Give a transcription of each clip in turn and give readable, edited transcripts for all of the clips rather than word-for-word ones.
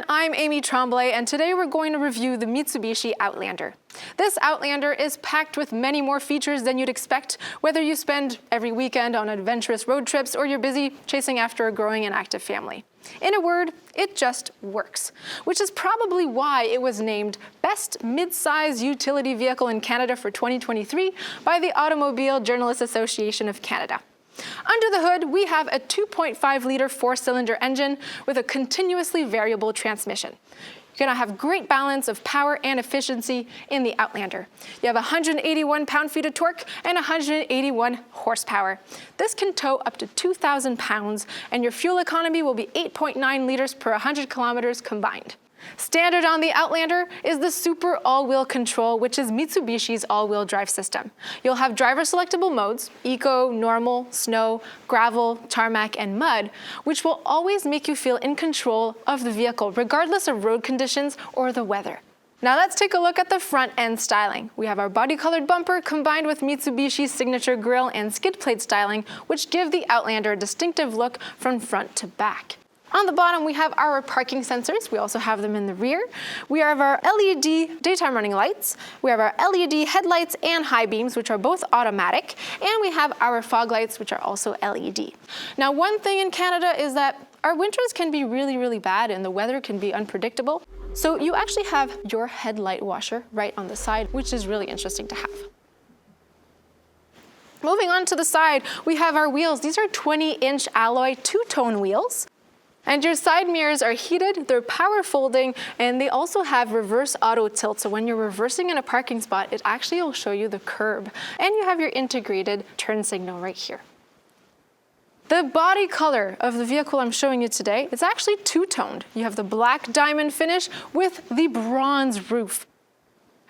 I'm Amy Tremblay, and today we're going to review the Mitsubishi Outlander. This Outlander is packed with many more features than you'd expect, whether you spend every weekend on adventurous road trips or you're busy chasing after a growing and active family. In a word, it just works, which is probably why it was named Best Mid-Size Utility Vehicle in Canada for 2023 by the Automobile Journalists Association of Canada. Under the hood, we have a 2.5-liter four-cylinder engine with a continuously variable transmission. You're gonna have great balance of power and efficiency in the Outlander. You have 181 pound-feet of torque and 181 horsepower. This can tow up to 2,000 pounds, and your fuel economy will be 8.9 liters per 100 kilometers combined. Standard on the Outlander is the Super All-Wheel Control, which is Mitsubishi's all-wheel drive system. You'll have driver-selectable modes, Eco, Normal, Snow, Gravel, Tarmac, and Mud, which will always make you feel in control of the vehicle, regardless of road conditions or the weather. Now let's take a look at the front end styling. We have our body-colored bumper combined with Mitsubishi's signature grille and skid plate styling, which give the Outlander a distinctive look from front to back. On the bottom, we have our parking sensors. We also have them in the rear. We have our LED daytime running lights. We have our LED headlights and high beams, which are both automatic. And we have our fog lights, which are also LED. Now, one thing in Canada is that our winters can be really, really bad and the weather can be unpredictable. So you actually have your headlight washer right on the side, which is really interesting to have. Moving on to the side, we have our wheels. These are 20-inch alloy two-tone wheels. And your side mirrors are heated, they're power folding, and they also have reverse auto tilt. So when you're reversing in a parking spot, it actually will show you the curb. And you have your integrated turn signal right here. The body color of the vehicle I'm showing you today is actually two-toned. You have the black diamond finish with the bronze roof.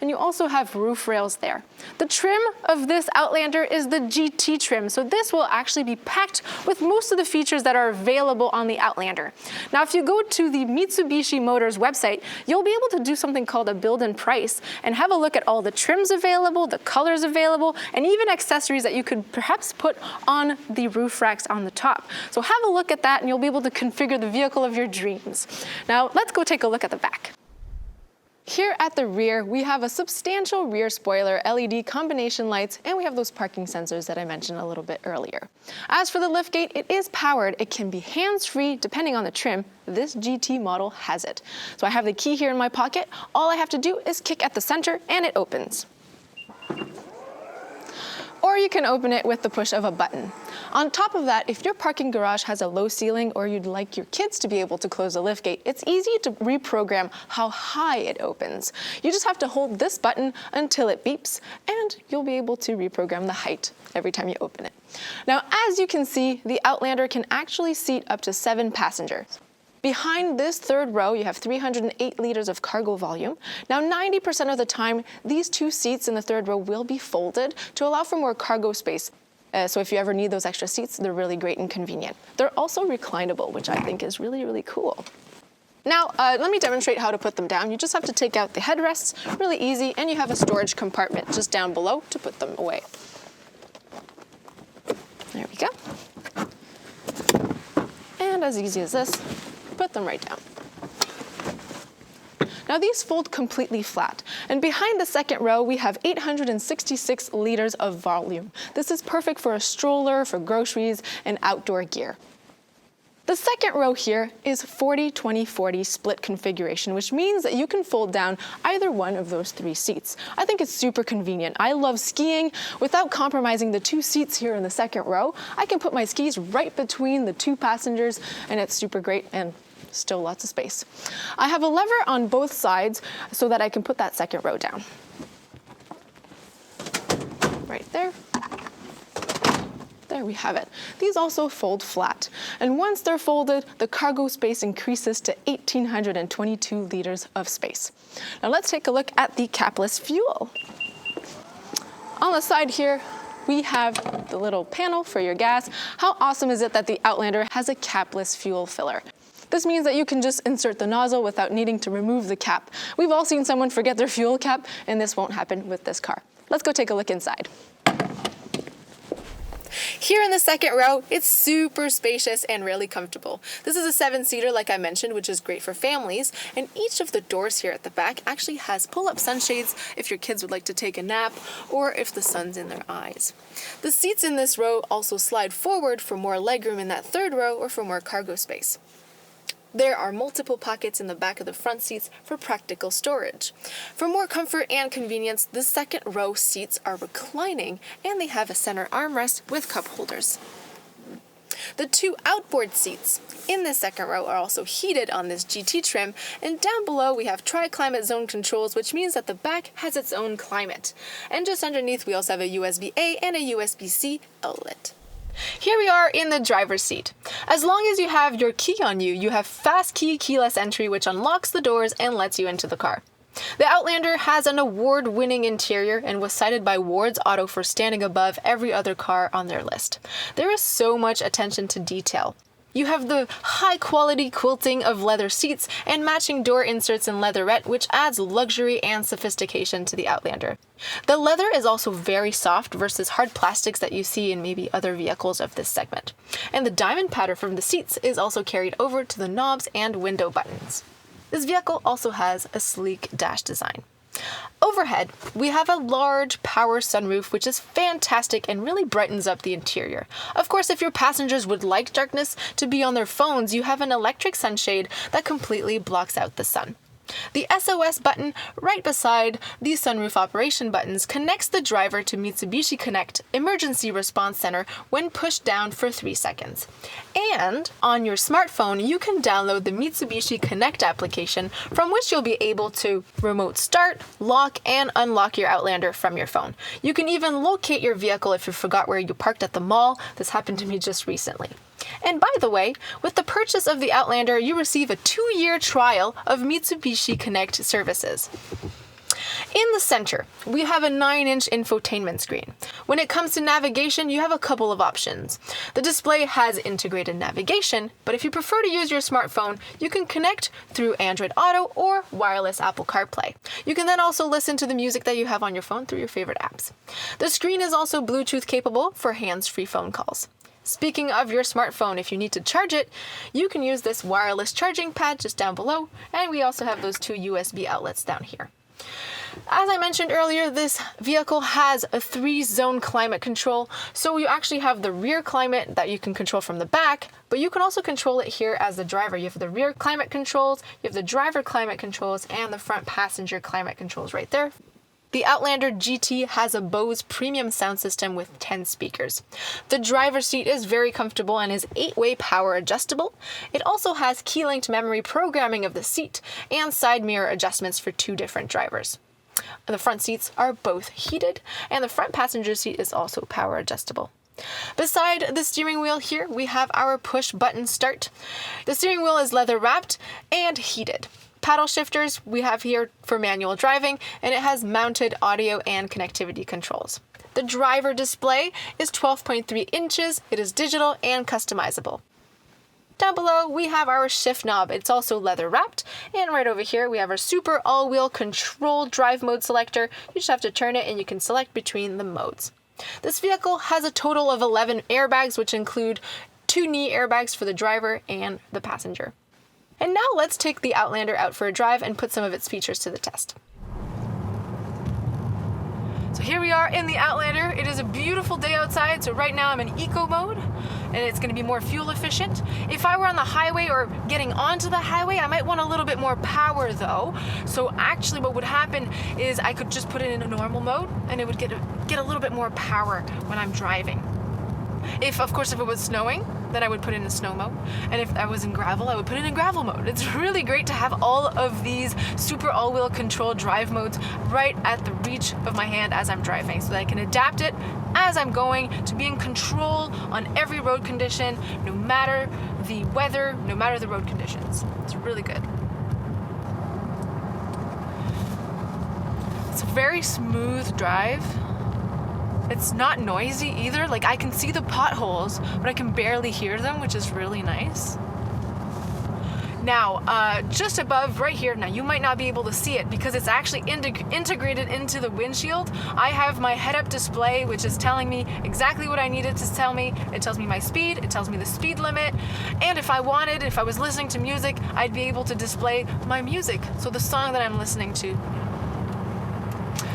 And you also have roof rails there. The trim of this Outlander is the GT trim, so this will actually be packed with most of the features that are available on the Outlander. Now, if you go to the Mitsubishi Motors website, you'll be able to do something called a build and price and have a look at all the trims available, the colors available, and even accessories that you could perhaps put on the roof racks on the top. So have a look at that and you'll be able to configure the vehicle of your dreams. Now, let's go take a look at the back. Here at the rear, we have a substantial rear spoiler, LED combination lights, and we have those parking sensors that I mentioned a little bit earlier. As for the liftgate, it is powered. It can be hands-free depending on the trim. This GT model has it. So I have the key here in my pocket. All I have to do is kick at the center and it opens. Or you can open it with the push of a button. On top of that, if your parking garage has a low ceiling or you'd like your kids to be able to close the liftgate, it's easy to reprogram how high it opens. You just have to hold this button until it beeps and you'll be able to reprogram the height every time you open it. Now, as you can see, the Outlander can actually seat up to 7 passengers. Behind this third row, you have 308 liters of cargo volume. Now, 90% of the time, these 2 seats in the third row will be folded to allow for more cargo space. So if you ever need those extra seats, they're really great and convenient. They're also reclinable, which I think is really, really cool. Now, let me demonstrate how to put them down. You just have to take out the headrests, really easy, and you have a storage compartment just down below to put them away. There we go. And as easy as this, put them right down. Now these fold completely flat, and behind the second row we have 866 liters of volume. This is perfect for a stroller, for groceries, and outdoor gear. The second row here is 40-20-40 split configuration, which means that you can fold down either one of those 3 seats. I think it's super convenient. I love skiing without compromising the 2 seats here in the second row. I can put my skis right between the 2 passengers, and it's super great and still lots of space. I have a lever on both sides so that I can put that second row down. Right there. There we have it. These also fold flat. And once they're folded, the cargo space increases to 1,822 liters of space. Now let's take a look at the capless fuel. On the side here, we have the little panel for your gas. How awesome is it that the Outlander has a capless fuel filler? This means that you can just insert the nozzle without needing to remove the cap. We've all seen someone forget their fuel cap, and this won't happen with this car. Let's go take a look inside. Here in the second row, it's super spacious and really comfortable. This is a 7-seater, like I mentioned, which is great for families, and each of the doors here at the back actually has pull-up sunshades if your kids would like to take a nap or if the sun's in their eyes. The seats in this row also slide forward for more legroom in that third row or for more cargo space. There are multiple pockets in the back of the front seats for practical storage. For more comfort and convenience, the second row seats are reclining and they have a center armrest with cup holders. The 2 outboard seats in the second row are also heated on this GT trim, and down below we have tri-climate zone controls, which means that the back has its own climate. And just underneath we also have a USB-A and a USB-C outlet. Here we are in the driver's seat. As long as you have your key on you, you have fast key keyless entry, which unlocks the doors and lets you into the car. The Outlander has an award-winning interior and was cited by Ward's Auto for standing above every other car on their list. There is so much attention to detail. You have the high-quality quilting of leather seats and matching door inserts in leatherette, which adds luxury and sophistication to the Outlander. The leather is also very soft versus hard plastics that you see in maybe other vehicles of this segment. And the diamond pattern from the seats is also carried over to the knobs and window buttons. This vehicle also has a sleek dash design. Overhead, we have a large power sunroof, which is fantastic and really brightens up the interior. Of course, if your passengers would like darkness to be on their phones, you have an electric sunshade that completely blocks out the sun. The SOS button right beside the sunroof operation buttons connects the driver to Mitsubishi Connect Emergency Response Center when pushed down for 3 seconds. And on your smartphone, you can download the Mitsubishi Connect application, from which you'll be able to remote start, lock, and unlock your Outlander from your phone. You can even locate your vehicle if you forgot where you parked at the mall. This happened to me just recently. And by the way, with the purchase of the Outlander, you receive a 2-year trial of Mitsubishi Connect services. In the center, we have a 9-inch infotainment screen. When it comes to navigation, you have a couple of options. The display has integrated navigation, but if you prefer to use your smartphone, you can connect through Android Auto or wireless Apple CarPlay. You can then also listen to the music that you have on your phone through your favorite apps. The screen is also Bluetooth capable for hands-free phone calls. Speaking of your smartphone, if you need to charge it, you can use this wireless charging pad just down below, and we also have those 2 USB outlets down here. As I mentioned earlier, this vehicle has a 3-zone climate control, so you actually have the rear climate that you can control from the back, but you can also control it here as the driver. You have the rear climate controls, you have the driver climate controls, and the front passenger climate controls right there. The Outlander GT has a Bose premium sound system with 10 speakers. The driver's seat is very comfortable and is 8-way power adjustable. It also has key-linked memory programming of the seat and side mirror adjustments for 2 different drivers. The front seats are both heated, and the front passenger seat is also power adjustable. Beside the steering wheel here, we have our push-button start. The steering wheel is leather-wrapped and heated. Paddle shifters we have here for manual driving, and it has mounted audio and connectivity controls. The driver display is 12.3 inches, it is digital and customizable. Down below we have our shift knob, it's also leather wrapped, and right over here we have our super all-wheel control drive mode selector. You just have to turn it and you can select between the modes. This vehicle has a total of 11 airbags, which include 2 knee airbags for the driver and the passenger. And now let's take the Outlander out for a drive and put some of its features to the test. So here we are in the Outlander. It is a beautiful day outside, so right now I'm in eco mode, and it's going to be more fuel efficient. If I were on the highway or getting onto the highway, I might want a little bit more power though. So actually what would happen is I could just put it in a normal mode, and it would get a little bit more power when I'm driving. If it was snowing, then I would put it in snow mode. And if I was in gravel, I would put it in gravel mode. It's really great to have all of these super all-wheel control drive modes right at the reach of my hand as I'm driving, so that I can adapt it as I'm going to be in control on every road condition, no matter the weather, no matter the road conditions. It's really good. It's a very smooth drive. It's not noisy either. Like, I can see the potholes, but I can barely hear them, which is really nice. Now, just above right here, now you might not be able to see it because it's actually integrated into the windshield. I have my head-up display, which is telling me exactly what I need it to tell me. It tells me my speed, it tells me the speed limit, and if I was listening to music, I'd be able to display my music, so the song that I'm listening to.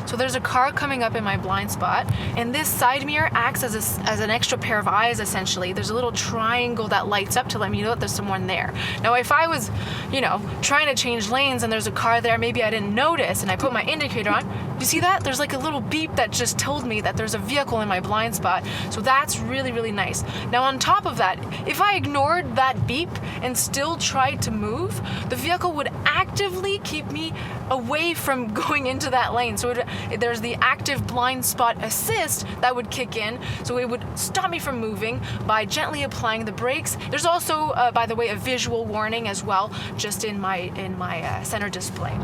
So there's a car coming up in my blind spot, and this side mirror acts as an extra pair of eyes, essentially. There's a little triangle that lights up to let me know that there's someone there. Now, if I was, trying to change lanes and there's a car there, maybe I didn't notice, and I put my indicator on, you see that? There's like a little beep that just told me that there's a vehicle in my blind spot. So that's really, really nice. Now, on top of that, if I ignored that beep and still tried to move, the vehicle would actively keep me away from going into that lane. So there's the active blind spot assist that would kick in, so it would stop me from moving by gently applying the brakes. There's also, by the way, a visual warning as well, just in my center display.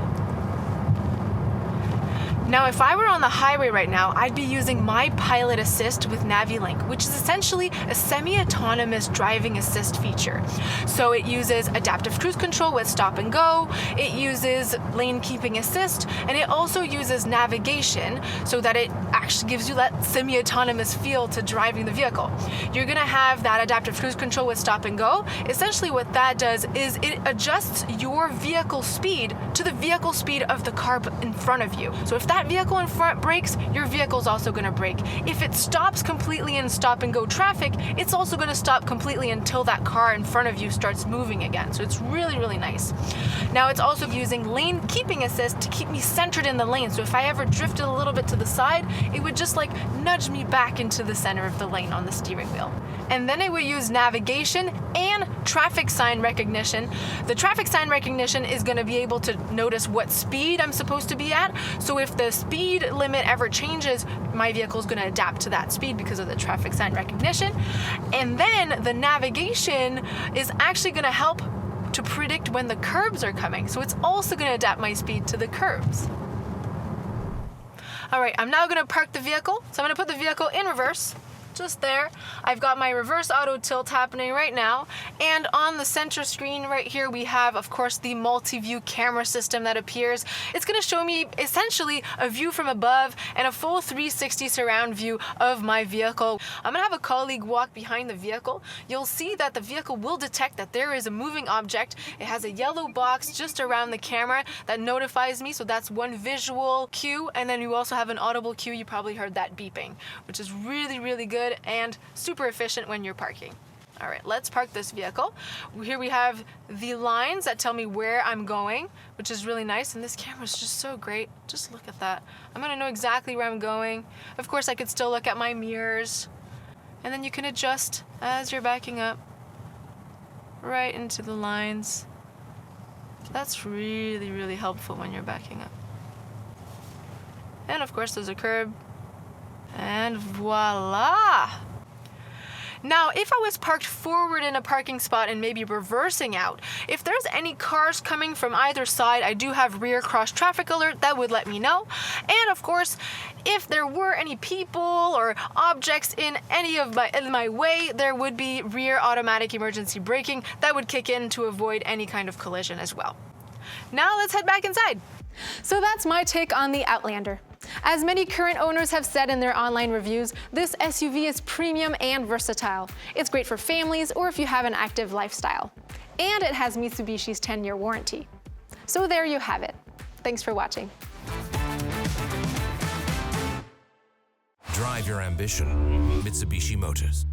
Now, if I were on the highway right now, I'd be using my Pilot Assist with NaviLink, which is essentially a semi-autonomous driving assist feature. So it uses adaptive cruise control with stop and go, it uses lane keeping assist, and it also uses navigation so that it actually gives you that semi-autonomous feel to driving the vehicle. You're gonna have that adaptive cruise control with stop and go. Essentially what that does is it adjusts your vehicle speed to the vehicle speed of the car in front of you. So if that vehicle in front brakes, your vehicle's also gonna brake. If it stops completely in stop and go traffic, it's also gonna stop completely until that car in front of you starts moving again. So it's really, really nice. Now it's also using lane keeping assist to keep me centered in the lane. So if I ever drifted a little bit to the side, it would just like nudge me back into the center of the lane on the steering wheel. And then it would use navigation and traffic sign recognition. The traffic sign recognition is gonna be able to notice what speed I'm supposed to be at. So if the speed limit ever changes, my vehicle is going to adapt to that speed because of the traffic sign recognition. And then the navigation is actually going to help to predict when the curbs are coming. So it's also going to adapt my speed to the curbs. All right, I'm now going to park the vehicle. So I'm going to put the vehicle in reverse. Just there. I've got my reverse auto tilt happening right now, and on the center screen right here we have, of course, the multi-view camera system that appears. It's going to show me essentially a view from above and a full 360 surround view of my vehicle. I'm going to have a colleague walk behind the vehicle. You'll see that the vehicle will detect that there is a moving object. It has a yellow box just around the camera that notifies me, so that's one visual cue, and then you also have an audible cue. You probably heard that beeping, which is really, really good and super efficient when you're parking. All right, let's park this vehicle. Here we have the lines that tell me where I'm going, which is really nice, and this camera is just so great. Just look at that. I'm gonna know exactly where I'm going. Of course, I could still look at my mirrors, and then you can adjust as you're backing up right into the lines. That's really, really helpful when you're backing up. And of course, there's a curb. And voila! Now, if I was parked forward in a parking spot and maybe reversing out, if there's any cars coming from either side, I do have rear cross traffic alert that would let me know. And of course, if there were any people or objects in my way, there would be rear automatic emergency braking that would kick in to avoid any kind of collision as well. Now let's head back inside. So that's my take on the Outlander. As many current owners have said in their online reviews, this SUV is premium and versatile. It's great for families or if you have an active lifestyle. And it has Mitsubishi's 10-year warranty. So there you have it. Thanks for watching. Drive your ambition, Mitsubishi Motors.